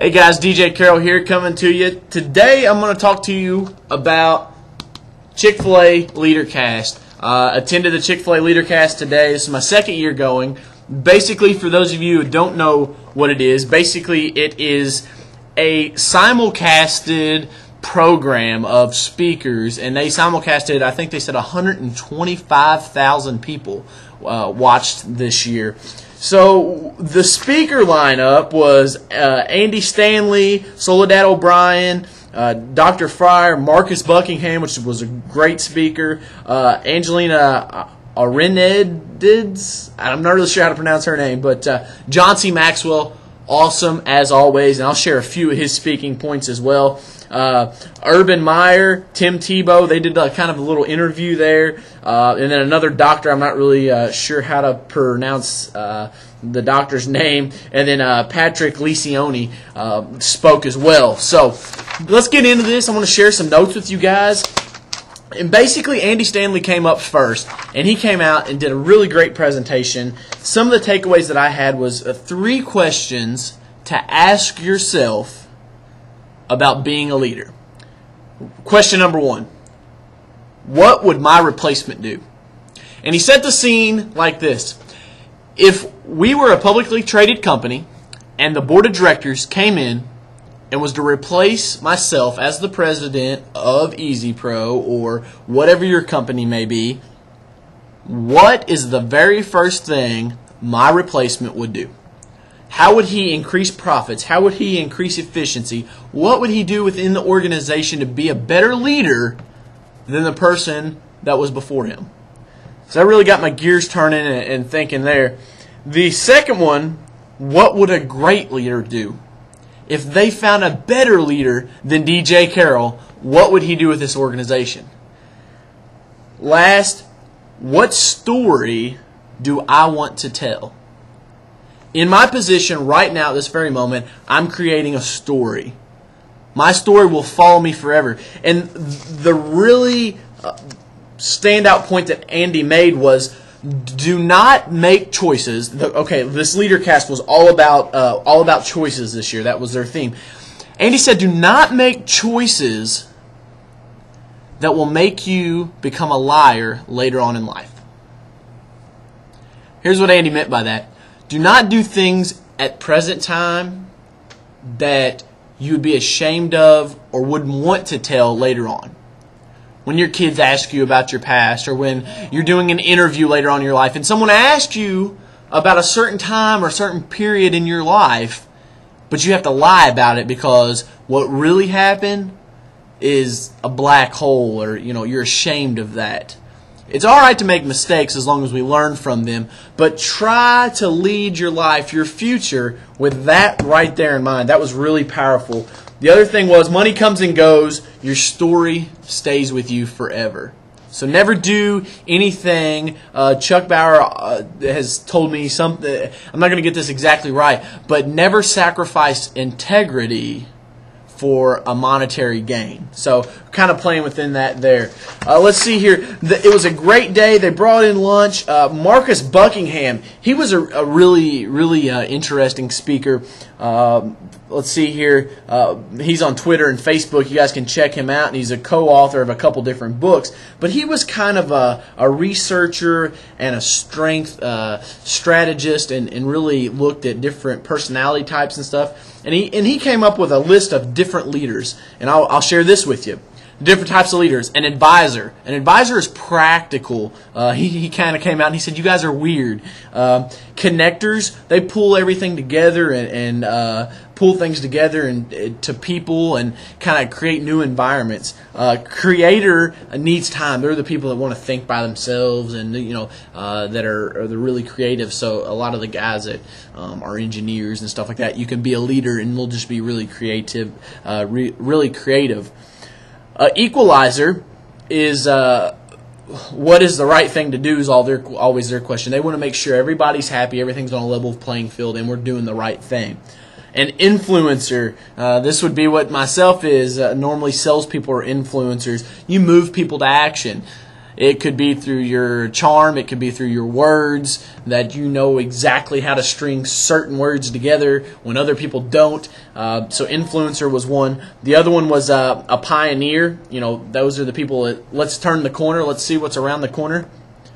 Hey guys, DJ Carroll here coming to you. Today I'm going to talk to you about Chick-fil-A LeaderCast. Attended the Chick-fil-A LeaderCast today. This is my second year going. Basically, for those of you who don't know what it is, basically it is a simulcasted program of speakers, and they simulcasted, I think they said 125,000 people watched this year. So the speaker lineup was Andy Stanley, Soledad O'Brien, Dr. Fryer, Marcus Buckingham, which was a great speaker, Angelina Arenadids, I'm not really sure how to pronounce her name, but John Maxwell, awesome as always, and I'll share a few of his speaking points as well. Urban Meyer, Tim Tebow, they did kind of a little interview there, and then another doctor, I'm not really sure how to pronounce the doctor's name, and then Patrick Lencioni spoke as well. So let's get into this. I want to share some notes with you guys. And basically, Andy Stanley came up first, and he came out and did a really great presentation. Some of the takeaways that I had was 3 questions to ask yourself about being a leader. Question number 1, what would my replacement do? And he set the scene like this. If we were a publicly traded company and the board of directors came in and was to replace myself as the president of Easy Pro or whatever your company may be, what is the very first thing my replacement would do? How would he increase profits? How would he increase efficiency? What would he do within the organization to be a better leader than the person that was before him? So that really got my gears turning and thinking there. The second one, what would a great leader do? If they found a better leader than DJ Carroll, what would he do with this organization? Last, what story do I want to tell? In my position right now at this very moment, I'm creating a story. My story will follow me forever. And the really standout point that Andy made was, do not make choices. Okay, this LeaderCast was all about choices this year. That was their theme. Andy said, do not make choices that will make you become a liar later on in life. Here's what Andy meant by that. Do not do things at present time that you would be ashamed of or wouldn't want to tell later on. When your kids ask you about your past, or when you're doing an interview later on in your life and someone asks you about a certain time or a certain period in your life, but you have to lie about it because what really happened is a black hole, or you're ashamed of that. It's all right to make mistakes as long as we learn from them, but try to lead your life, your future, with that right there in mind. That was really powerful. The other thing was, money comes and goes. Your story stays with you forever. So never do anything. Chuck Bauer has told me something. I'm not going to get this exactly right, but never sacrifice integrity for a monetary gain. So kind of playing within that there. Let's see here. It was a great day. They brought in lunch. Marcus Buckingham, he was a really interesting speaker. Let's see here. He's on Twitter and Facebook. You guys can check him out. And he's a co-author of a couple different books. But he was kind of a researcher and a strength strategist, and really looked at different personality types and stuff. And he came up with a list of different leaders. And I'll share this with you. Different types of leaders. An advisor. An advisor is practical. He kind of came out and he said, you guys are weird. Connectors, they pull everything together and pull things together and to people and kind of create new environments. Creator needs time. They're the people that want to think by themselves and that are the really creative. So a lot of the guys that are engineers and stuff like that, you can be a leader and they'll just be really creative. Really creative. Equalizer is what is the right thing to do is always their question. They want to make sure everybody's happy, everything's on a level playing field, and we're doing the right thing. An influencer, this would be what myself is. Normally salespeople are influencers. You move people to action. It could be through your charm. It could be through your words, that you know exactly how to string certain words together when other people don't. So influencer was one. The other one was a pioneer. You know, those are the people that, let's turn the corner. Let's see what's around the corner.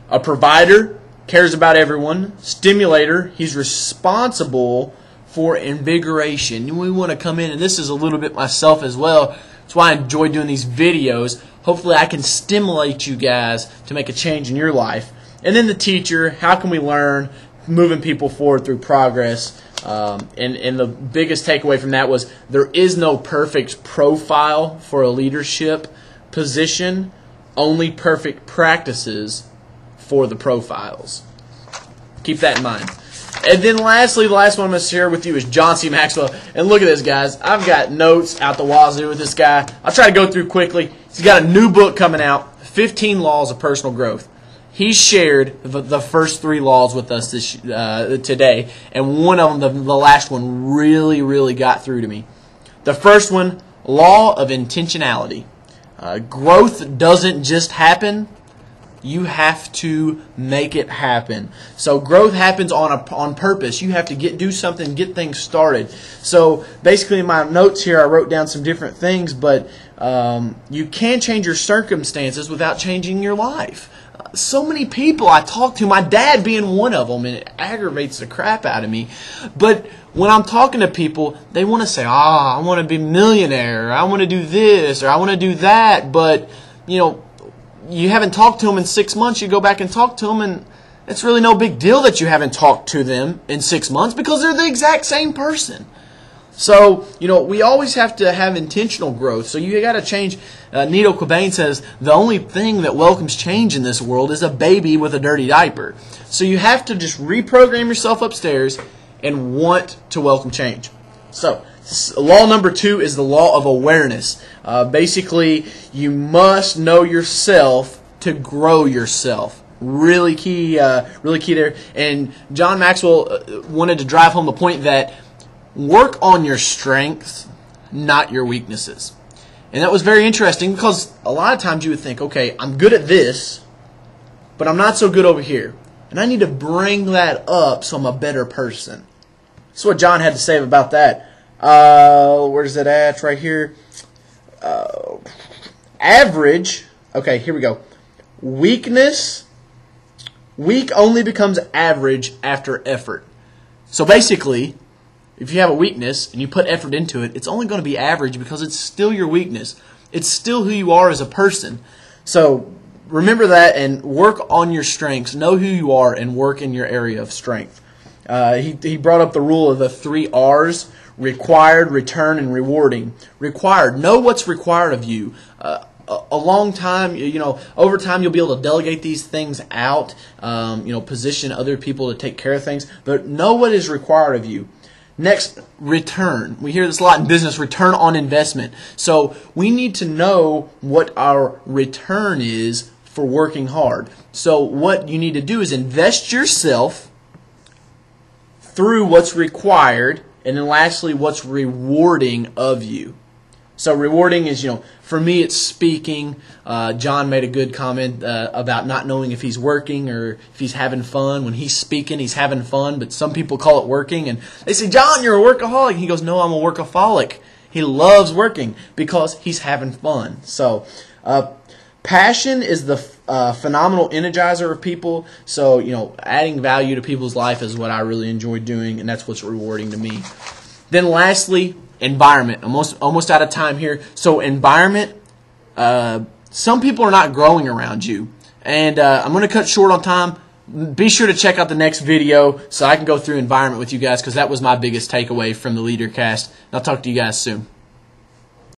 A provider, cares about everyone. Stimulator, he's responsible for invigoration. We want to come in, and this is a little bit myself as well. That's why I enjoy doing these videos. Hopefully I can stimulate you guys to make a change in your life. And then the teacher, how can we learn, moving people forward through progress. And the biggest takeaway from that was there is no perfect profile for a leadership position, only perfect practices for the profiles. Keep that in mind. And then lastly, the last one I'm going to share with you is John C. Maxwell. And look at this, guys. I've got notes out the wazoo with this guy. I'll try to go through quickly. He's got a new book coming out, 15 Laws of Personal Growth. He shared the first 3 laws with us today. And one of them, the last one, really got through to me. The first one, law of intentionality. Growth doesn't just happen. You have to make it happen. So growth happens on purpose. You have to do something, get things started. So basically in my notes here I wrote down some different things, but you can change your circumstances without changing your life. So many people I talk to, my dad being one of them, and it aggravates the crap out of me. But when I'm talking to people, they want to say, I want to be a millionaire, or I want to do this, or I want to do that. But, you know, you haven't talked to them in 6 months, you go back and talk to them, and it's really no big deal that you haven't talked to them in 6 months because they're the exact same person. So, you know, we always have to have intentional growth. So you got to change. Nito Cobain says, the only thing that welcomes change in this world is a baby with a dirty diaper. So you have to just reprogram yourself upstairs and want to welcome change. So, law number 2 is the law of awareness. Basically, you must know yourself to grow yourself. Really key there. And John Maxwell wanted to drive home the point that work on your strengths, not your weaknesses. And that was very interesting because a lot of times you would think, okay, I'm good at this, but I'm not so good over here. And I need to bring that up so I'm a better person. That's what John had to say about that. Where's it at? Right here. Average. Okay, here we go. Weak only becomes average after effort. So basically, if you have a weakness and you put effort into it, it's only going to be average because it's still your weakness. It's still who you are as a person. So remember that and work on your strengths. Know who you are and work in your area of strength. He brought up the rule of the 3 R's: required, return, and rewarding. Required. Know what's required of you. A long time, over time you'll be able to delegate these things out, position other people to take care of things, but know what is required of you. Next, return. We hear this a lot in business, return on investment. So we need to know what our return is for working hard. So what you need to do is invest yourself through what's required, and then lastly, what's rewarding of you. So rewarding is, for me it's speaking. John made a good comment about not knowing if he's working or if he's having fun. When he's speaking, he's having fun, but some people call it working. And they say, John, you're a workaholic. He goes, no, I'm a workaholic. He loves working because he's having fun. So passion is the phenomenal energizer of people. So, adding value to people's life is what I really enjoy doing, and that's what's rewarding to me. Then lastly, environment. Almost out of time here. So environment, some people are not growing around you. And I'm going to cut short on time. Be sure to check out the next video so I can go through environment with you guys because that was my biggest takeaway from the LeaderCast. I'll talk to you guys soon.